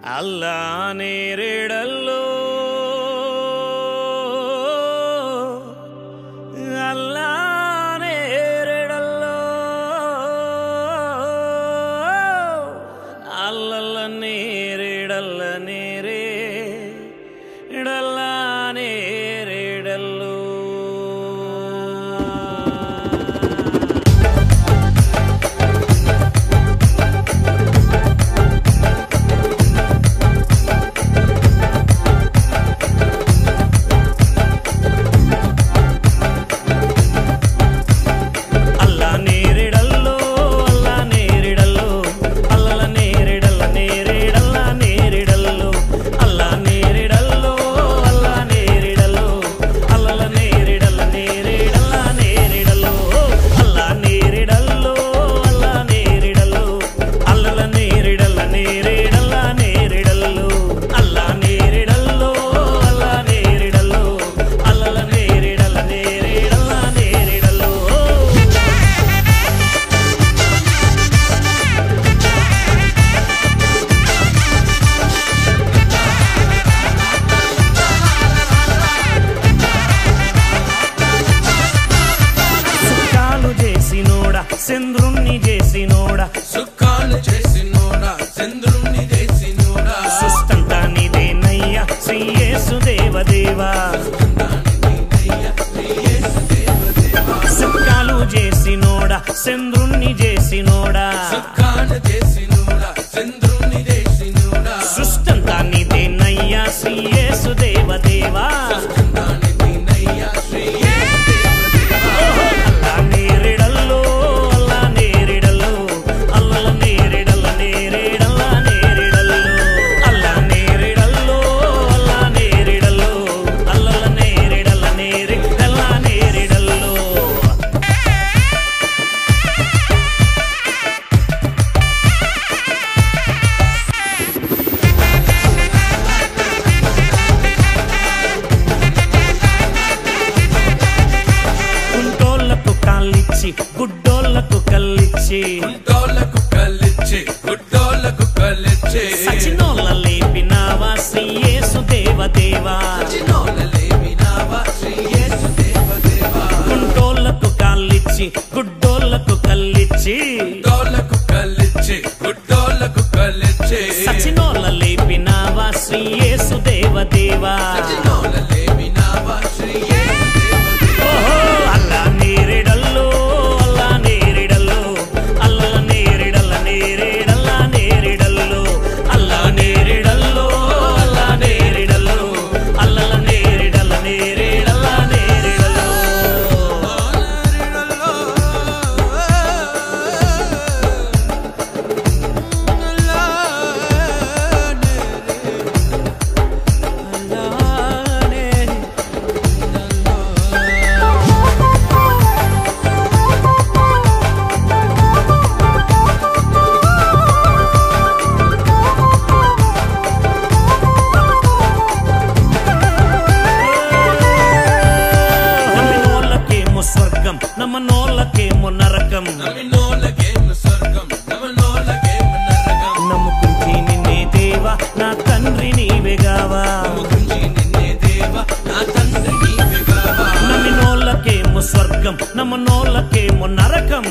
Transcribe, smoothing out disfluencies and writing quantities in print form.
అల్లా నేరేడల్లో అల్లా నేరేడల్లో అల్లల్ల నేరేడల్ల నేరేడల్ల నేరేడల్లో చంద్రుణ్ణి చేసినోడా సుఖాలు చేసినోడా చంద్రుణ్ణి చేసినోడా సుస్తంతా నీదేనయ్యా శ్రీ యేసు దేవదేవా సుఖాలు చేసినోడా చంద్రుణ్ణి చేసినోడా సుఖాలు చేసినోడా చంద్రుణ్ణి చేసినోడా సుస్తంతా నీదేనయ్యా శ్రీ యేసు దేవదేవా గుడ్డోళ్లకు కల్లిచ్చి గుడ్డోళ్లకు కల్లిచ్చి గుడ్డోళ్లకు కల్లిచ్చి సచినోళ్ళ లేపినావా శ్రీ యేసు దేవదేవా సచినోళ్ళ లేపినావా శ్రీ యేసు దేవదేవా గుడ్డోళ్లకు కల్లిచ్చి గుడ్డోళ్లకు కల్లిచ్చి గుడ్డోళ్లకు కల్లిచ్చి గుడ్డోళ్లకు కల్లిచ్చి సచినోళ్ళ లేపినావా శ్రీ యేసు దేవదేవా సచినోళ్ళ లేపినావా శ్రీ యేసు దేవదేవా అల్లా నేరేడల్లో నమ్మనోళ్ళకేమో నరకం నమ్మనోళ్ళకేమో స్వర్గం నమ్మనోళ్ళకేమో నరకం నమ్ముకుంచి నిన్నే దేవా నా తండ్రి నీవేగావా నమ్ముకుంచి నిన్నే దేవా నా తండ్రి నీవేగావా నమ్మనోళ్ళకేమో స్వర్గం నమ్మనోళ్ళకేమో నరకం